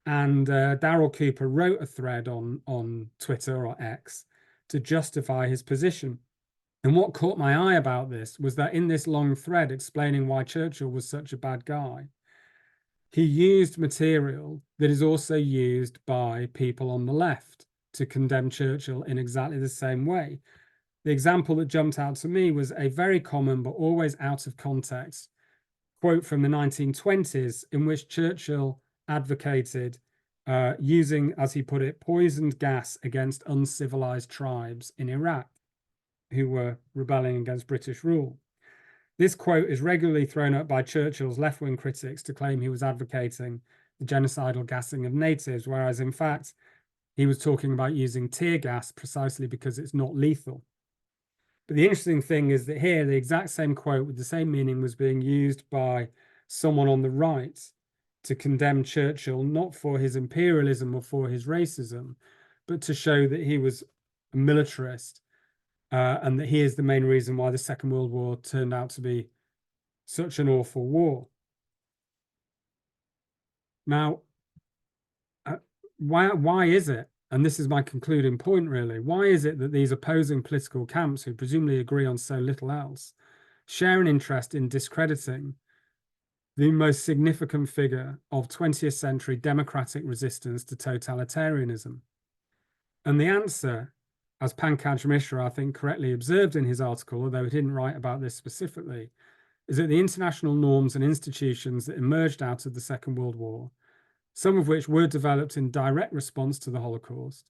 And Daryl Cooper wrote a thread on Twitter or X to justify his position. And what caught my eye about this was that in this long thread explaining why Churchill was such a bad guy, he used material that is also used by people on the left to condemn Churchill in exactly the same way. The example that jumped out to me was a very common but always out of context quote from the 1920s in which Churchill advocated using, as he put it, poisoned gas against uncivilized tribes in Iraq who were rebelling against British rule. This quote is regularly thrown up by Churchill's left-wing critics to claim he was advocating the genocidal gassing of natives, whereas in fact he was talking about using tear gas precisely because it's not lethal. But the interesting thing is that here, the exact same quote with the same meaning was being used by someone on the right to condemn Churchill, not for his imperialism or for his racism, but to show that he was a militarist and that he is the main reason why the Second World War turned out to be such an awful war. Now, why is it? And this is my concluding point, really. Why is it that these opposing political camps, who presumably agree on so little else, share an interest in discrediting the most significant figure of 20th century democratic resistance to totalitarianism? And the answer, as Pankaj Mishra, I think, correctly observed in his article, although he didn't write about this specifically, is that the international norms and institutions that emerged out of the Second World War, some of which were developed in direct response to the Holocaust,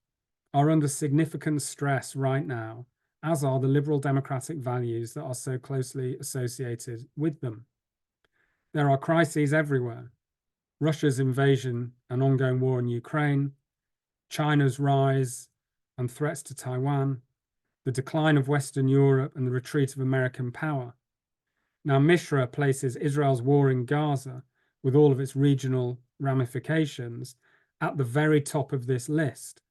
are under significant stress right now as are the liberal democratic values that are so closely associated with them. There are crises everywhere. Russia's invasion and ongoing war in Ukraine, China's rise and threats to Taiwan, the decline of Western Europe and the retreat of American power. Now, Mishra places Israel's war in Gaza, with all of its regional ramifications, at the very top of this list,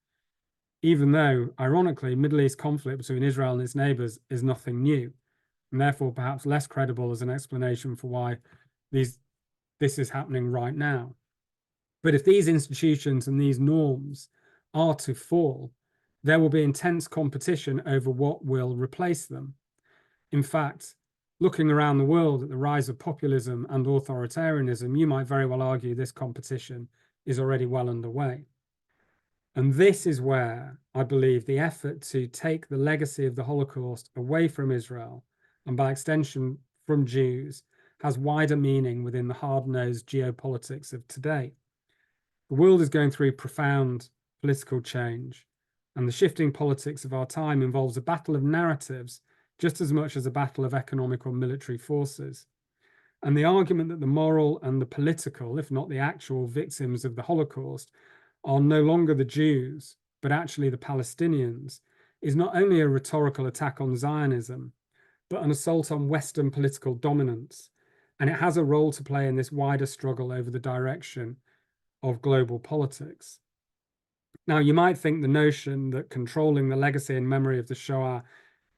even though, ironically, Middle East conflict between Israel and its neighbors is nothing new, and therefore perhaps less credible as an explanation for why this is happening right now. But if these institutions and these norms are to fall, there will be intense competition over what will replace them. In fact, looking around the world at the rise of populism and authoritarianism, you might very well argue this competition is already well underway. And this is where I believe the effort to take the legacy of the Holocaust away from Israel, and by extension from Jews, has wider meaning within the hard-nosed geopolitics of today. The world is going through profound political change, and the shifting politics of our time involves a battle of narratives just as much as a battle of economic or military forces. And the argument that the moral and the political, if not the actual victims of the Holocaust, are no longer the Jews, but actually the Palestinians, is not only a rhetorical attack on Zionism, but an assault on Western political dominance. And it has a role to play in this wider struggle over the direction of global politics. Now, you might think the notion that controlling the legacy and memory of the Shoah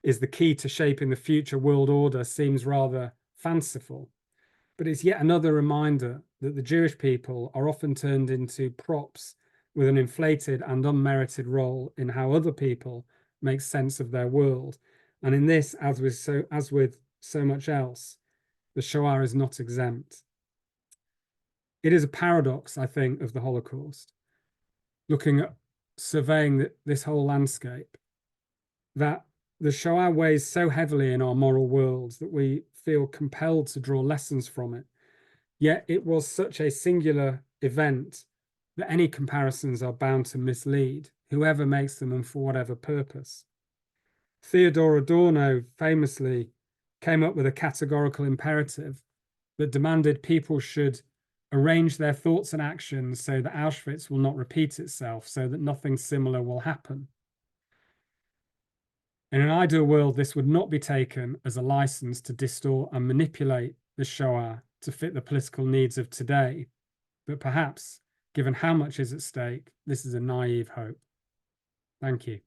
is the key to shaping the future world order seems rather fanciful, but it's yet another reminder that the Jewish people are often turned into props with an inflated and unmerited role in how other people make sense of their world. And in this, as with so much else, the Shoah is not exempt. It is a paradox, I think, of the Holocaust, looking at surveying this whole landscape, that the Shoah weighs so heavily in our moral worlds that we feel compelled to draw lessons from it. Yet it was such a singular event that any comparisons are bound to mislead whoever makes them and for whatever purpose. Theodor Adorno famously came up with a categorical imperative that demanded people should arrange their thoughts and actions so that Auschwitz will not repeat itself, so that nothing similar will happen. In an ideal world, this would not be taken as a license to distort and manipulate the Shoah to fit the political needs of today. But perhaps, given how much is at stake, this is a naive hope. Thank you.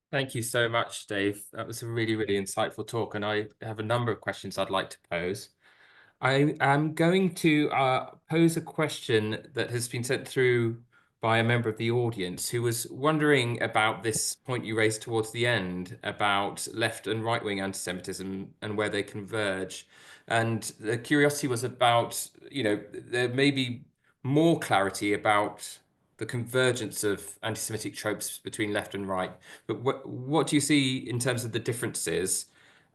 Thank you so much, Dave. That was a really, really insightful talk, and I have a number of questions I'd like to pose. I am going to pose a question that has been sent through by a member of the audience who was wondering about this point you raised towards the end about left and right-wing anti-Semitism and where they converge. And the curiosity was about, there may be more clarity about the convergence of anti-Semitic tropes between left and right. But what do you see in terms of the differences?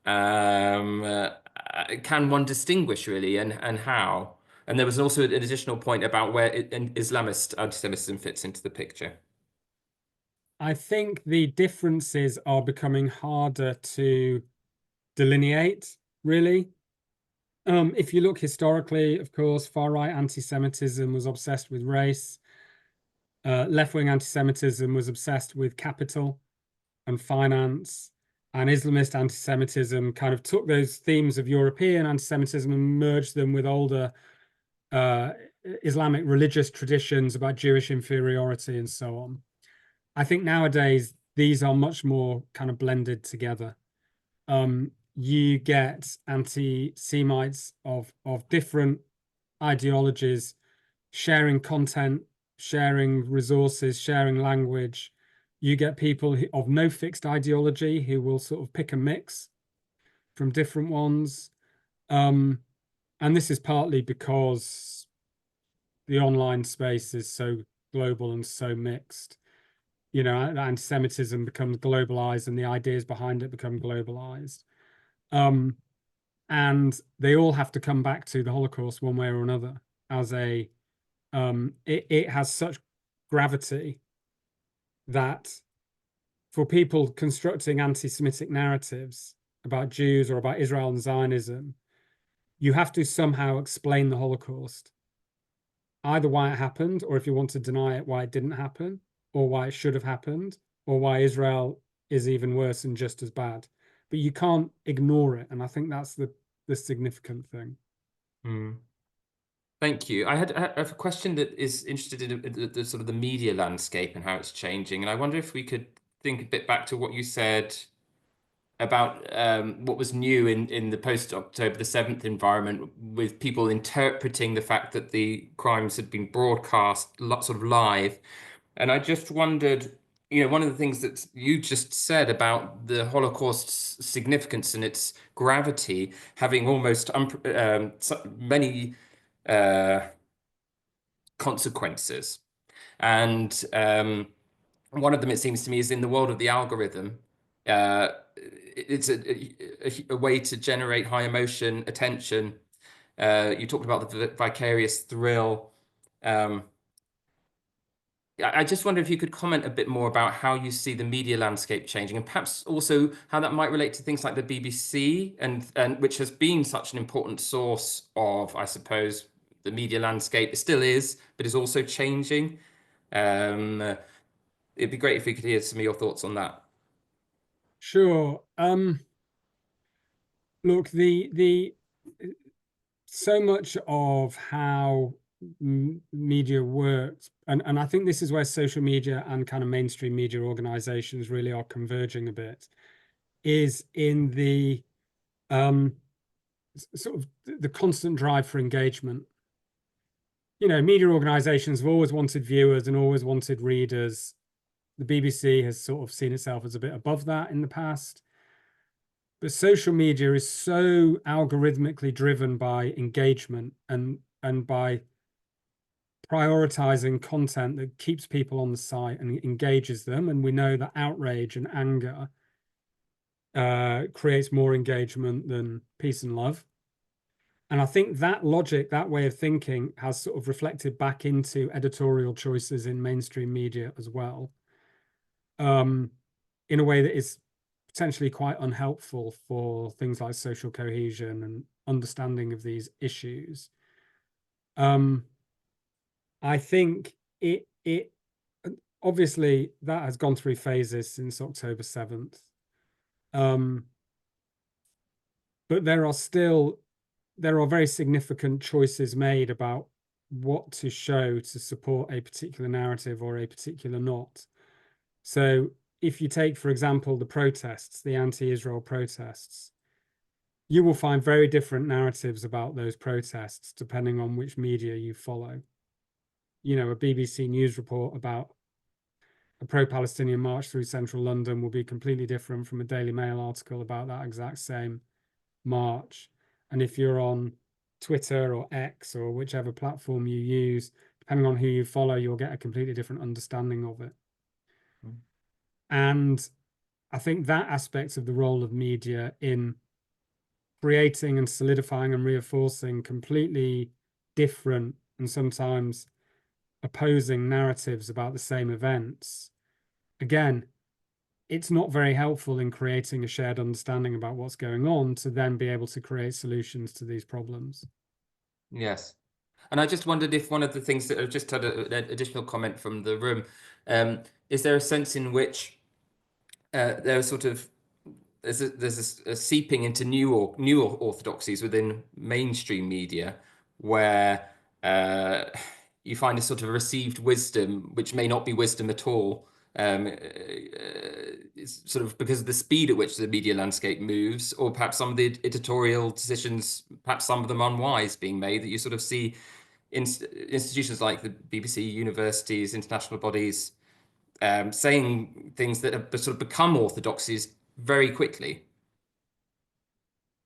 Can one distinguish really, and how? And there was also an additional point about where Islamist anti-Semitism fits into the picture. I think the differences are becoming harder to delineate, really. If you look historically, of course, far-right anti-Semitism was obsessed with race. Left-wing anti-Semitism was obsessed with capital and finance. And Islamist anti-Semitism kind of took those themes of European anti-Semitism and merged them with older Islamic religious traditions about Jewish inferiority and so on. I think nowadays these are much more kind of blended together. You get anti-Semites of different ideologies sharing content, sharing resources, sharing language. You get people of no fixed ideology who will sort of pick a mix from different ones. And this is partly because the online space is so global and so mixed. Anti-Semitism becomes globalized and the ideas behind it become globalized. And they all have to come back to the Holocaust one way or another as it has such gravity that for people constructing anti-Semitic narratives about Jews or about Israel and Zionism, you have to somehow explain the Holocaust, either why it happened, or if you want to deny it, why it didn't happen, or why it should have happened, or why Israel is even worse and just as bad. But you can't ignore it, and I think that's the significant thing. Thank you. I have a question that is interested in the sort of the media landscape and how it's changing, and I wonder if we could think a bit back to what you said about what was new in the post-October the 7th environment, with people interpreting the fact that the crimes had been broadcast sort of live. And I just wondered, one of the things that you just said about the Holocaust's significance and its gravity having almost many consequences. And one of them, it seems to me, is in the world of the algorithm. It's a way to generate high emotion, attention. You talked about the vicarious thrill. I just wonder if you could comment a bit more about how you see the media landscape changing, and perhaps also how that might relate to things like the BBC, and which has been such an important source of, I suppose, the media landscape. It still is, but is also changing. It'd be great if we could hear some of your thoughts on that. Sure. Look, the so much of how media works, and I think this is where social media and kind of mainstream media organizations really are converging a bit, is in the sort of the constant drive for engagement. Media organizations have always wanted viewers and always wanted readers. The BBC has sort of seen itself as a bit above that in the past. But social media is so algorithmically driven by engagement and by prioritizing content that keeps people on the site and engages them. And we know that outrage and anger creates more engagement than peace and love. And I think that logic, that way of thinking, has sort of reflected back into editorial choices in mainstream media as well, in a way that is potentially quite unhelpful for things like social cohesion and understanding of these issues. I think it obviously that has gone through phases since October 7th. But there are very significant choices made about what to show to support a particular narrative or a particular not. So if you take, for example, the protests, the anti-Israel protests, you will find very different narratives about those protests depending on which media you follow. A BBC News report about a pro-Palestinian march through central London will be completely different from a Daily Mail article about that exact same march. And if you're on Twitter or X or whichever platform you use, depending on who you follow, you'll get a completely different understanding of it. And I think that aspect of the role of media in creating and solidifying and reinforcing completely different and sometimes opposing narratives about the same events, again, it's not very helpful in creating a shared understanding about what's going on to then be able to create solutions to these problems. Yes. And I just wondered if one of the things that I've just had an additional comment from the room, is there a sense in which there are sort of there's a seeping into new orthodoxies within mainstream media, where you find a sort of received wisdom which may not be wisdom at all. It's sort of because of the speed at which the media landscape moves, or perhaps some of the editorial decisions, perhaps some of them unwise, being made, that you sort of see institutions like the BBC, universities, international bodies saying things that have sort of become orthodoxies very quickly.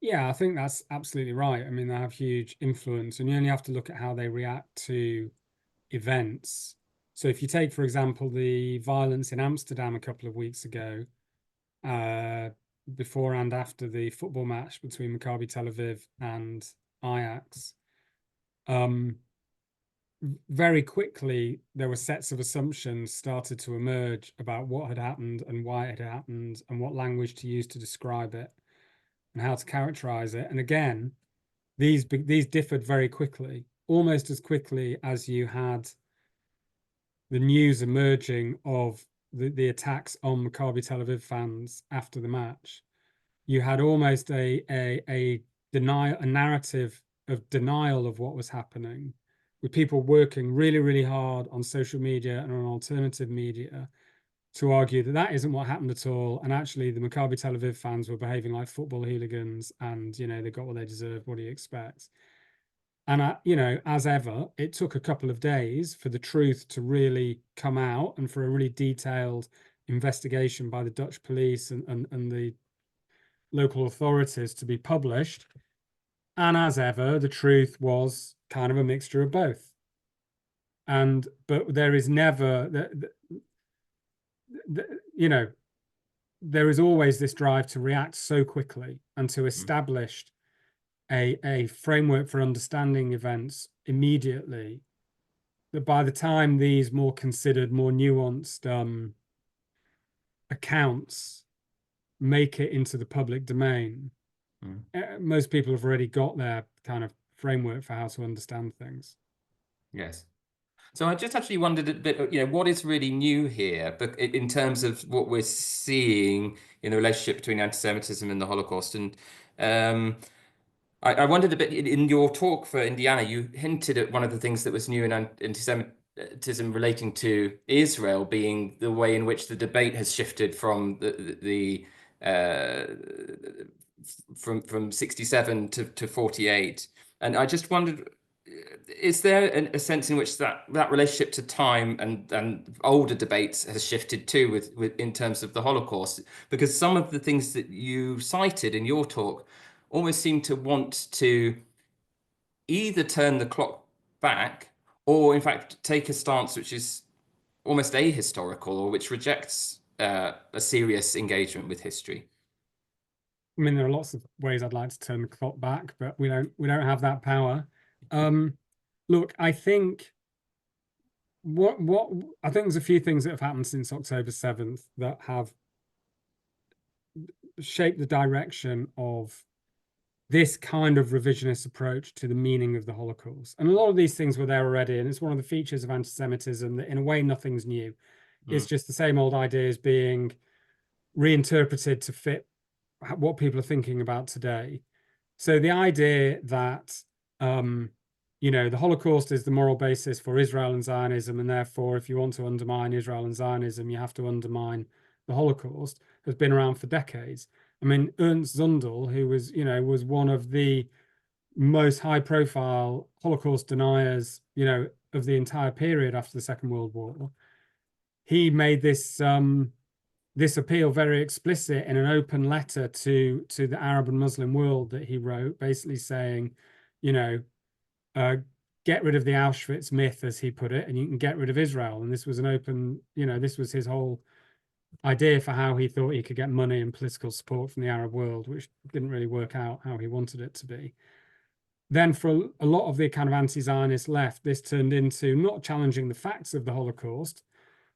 Yeah, I think that's absolutely right. I mean, they have huge influence, and you only have to look at how they react to events. So if you take, for example, the violence in Amsterdam a couple of weeks ago, before and after the football match between Maccabi Tel Aviv and Ajax, very quickly there were sets of assumptions started to emerge about what had happened and why it had happened and what language to use to describe it and how to characterize it. And again, these differed very quickly, almost as quickly as you had the news emerging of the attacks on Maccabi Tel Aviv fans after the match. You had almost a narrative of denial of what was happening, with people working really, really hard on social media and on alternative media to argue that that isn't what happened at all. And actually, the Maccabi Tel Aviv fans were behaving like football hooligans, and they got what they deserved. What do you expect? And as ever, it took a couple of days for the truth to really come out and for a really detailed investigation by the Dutch police and the local authorities to be published. And as ever, the truth was kind of a mixture of both. But there is never, there is always this drive to react so quickly and to establish a framework for understanding events immediately, that by the time these more considered, more nuanced accounts make it into the public domain, most people have already got their kind of framework for how to understand things. Yes. So I just actually wondered a bit, what is really new here, but in terms of what we're seeing in the relationship between anti-Semitism and the Holocaust. And I wondered a bit, in your talk for Indiana, you hinted at one of the things that was new in anti-Semitism relating to Israel being the way in which the debate has shifted from from 67 to 48. And I just wondered, is there a sense in which that relationship to time and older debates has shifted too with in terms of the Holocaust? Because some of the things that you cited in your talk almost seem to want to either turn the clock back or in fact take a stance which is almost ahistorical or which rejects a serious engagement with history. I mean, there are lots of ways I'd like to turn the clock back, but we don't have that power. Look, I think I think there's a few things that have happened since October 7th that have shaped the direction of this kind of revisionist approach to the meaning of the Holocaust. And a lot of these things were there already, and it's one of the features of anti-Semitism that in a way nothing's new. It's just the same old ideas being reinterpreted to fit what people are thinking about today. So the idea that the Holocaust is the moral basis for Israel and Zionism, and therefore, if you want to undermine Israel and Zionism, you have to undermine the Holocaust, has been around for decades. I mean, Ernst Zundel, who was one of the most high-profile Holocaust deniers, of the entire period after the Second World War, he made this appeal very explicit in an open letter to the Arab and Muslim world that he wrote, basically saying, get rid of the Auschwitz myth, as he put it, and you can get rid of Israel. And this was an open, this was his whole idea for how he thought he could get money and political support from the Arab world, which didn't really work out how he wanted it to be. Then for a lot of the kind of anti-Zionist left, this turned into not challenging the facts of the Holocaust,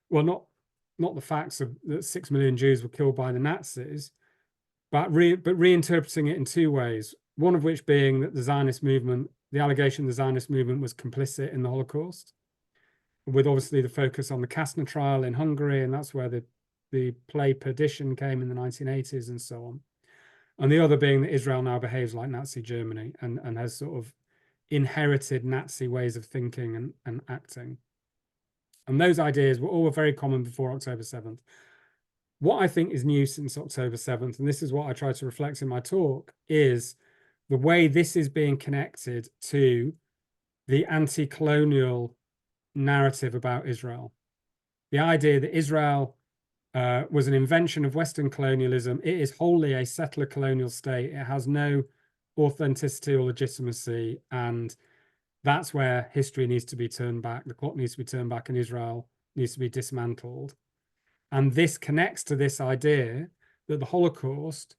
well, not the facts of that 6 million Jews were killed by the Nazis, but reinterpreting it in two ways. One of which being that the allegation the Zionist movement was complicit in the Holocaust, with obviously the focus on the Kastner trial in Hungary, and that's where the play Perdition came in the 1980s and so on. And the other being that Israel now behaves like Nazi Germany and has sort of inherited Nazi ways of thinking and acting. And those ideas were all very common before October 7th. What I think is new since October 7th, and this is what I try to reflect in my talk, is the way this is being connected to the anti-colonial narrative about Israel. The idea that Israel was an invention of Western colonialism. It is wholly a settler colonial state. It has no authenticity or legitimacy. And that's where history needs to be turned back. The clock needs to be turned back, and Israel needs to be dismantled. And this connects to this idea that the Holocaust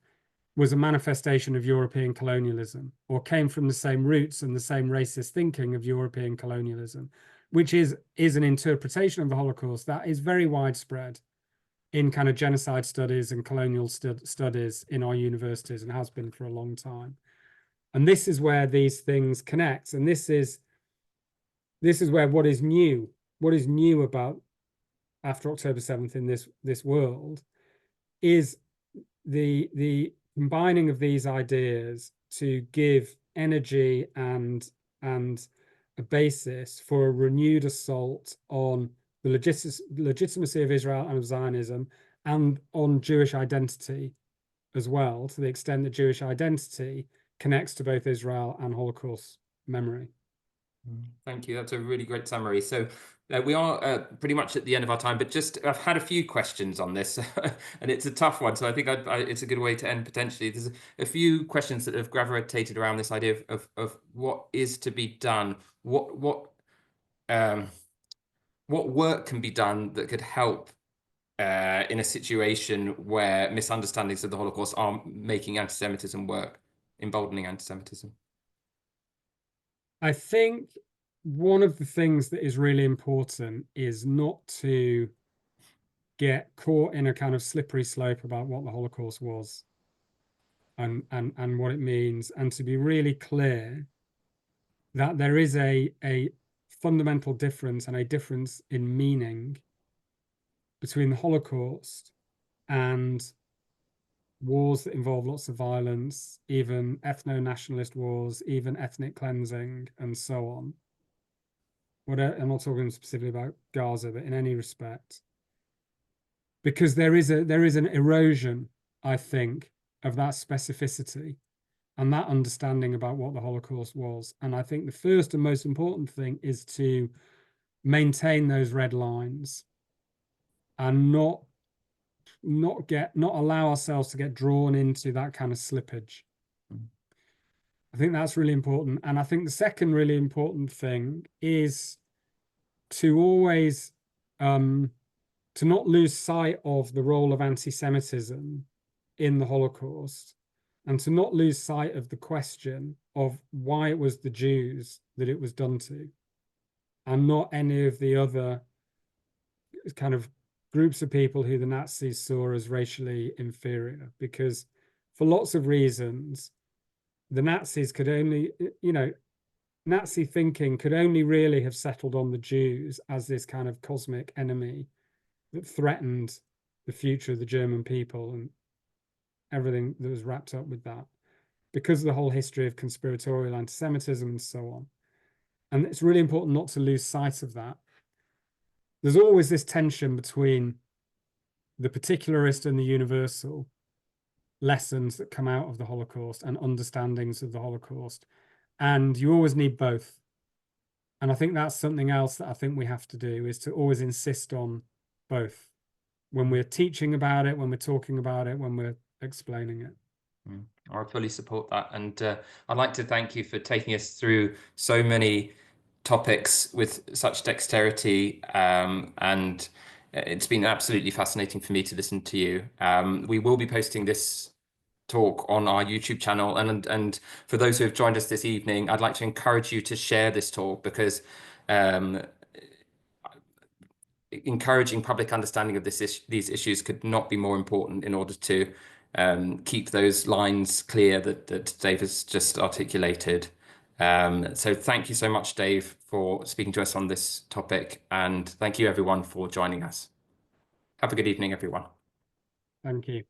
was a manifestation of European colonialism, or came from the same roots and the same racist thinking of European colonialism, which is an interpretation of the Holocaust that is very widespread in kind of genocide studies and colonial studies in our universities, and has been for a long time. And this is where these things connect. And this is where what is new about after October 7th in this world is the combining of these ideas to give energy and a basis for a renewed assault on the legitimacy of Israel and of Zionism, and on Jewish identity as well, to the extent that Jewish identity connects to both Israel and Holocaust memory. Thank you. That's a really great summary. So we are pretty much at the end of our time, but just I've had a few questions on this, and it's a tough one. So I think it's a good way to end potentially. There's a few questions that have gravitated around this idea of what is to be done, what work can be done that could help in a situation where misunderstandings of the Holocaust are making anti-Semitism work, emboldening anti-Semitism. I think one of the things that is really important is not to get caught in a kind of slippery slope about what the Holocaust was and what it means, and to be really clear that there is a fundamental difference and a difference in meaning between the Holocaust and wars that involve lots of violence, even ethno-nationalist wars, even ethnic cleansing, and so on. I'm not talking specifically about Gaza, but in any respect, because there is an erosion, I think, of that specificity and that understanding about what the Holocaust was. And I think the first and most important thing is to maintain those red lines and not allow ourselves to get drawn into that kind of slippage. I think that's really important. And I think the second really important thing is to always to not lose sight of the role of anti-Semitism in the Holocaust, and to not lose sight of the question of why it was the Jews that it was done to, and not any of the other kind of groups of people who the Nazis saw as racially inferior. Because for lots of reasons, the Nazis could only, Nazi thinking could only really have settled on the Jews as this kind of cosmic enemy that threatened the future of the German people and everything that was wrapped up with that, because of the whole history of conspiratorial anti-Semitism and so on. And it's really important not to lose sight of that. There's always this tension between the particularist and the universal lessons that come out of the Holocaust and understandings of the Holocaust. And you always need both. And I think that's something else that I think we have to do, is to always insist on both when we're teaching about it, when we're talking about it, when we're explaining it. I fully support that. And I'd like to thank you for taking us through so many topics with such dexterity. And it's been absolutely fascinating for me to listen to you. We will be posting this talk on our YouTube channel. And for those who have joined us this evening, I'd like to encourage you to share this talk, because encouraging public understanding of these issues could not be more important in order to keep those lines clear that Dave has just articulated. So thank you so much, Dave, for speaking to us on this topic, and thank you everyone for joining us. Have a good evening, everyone. Thank you.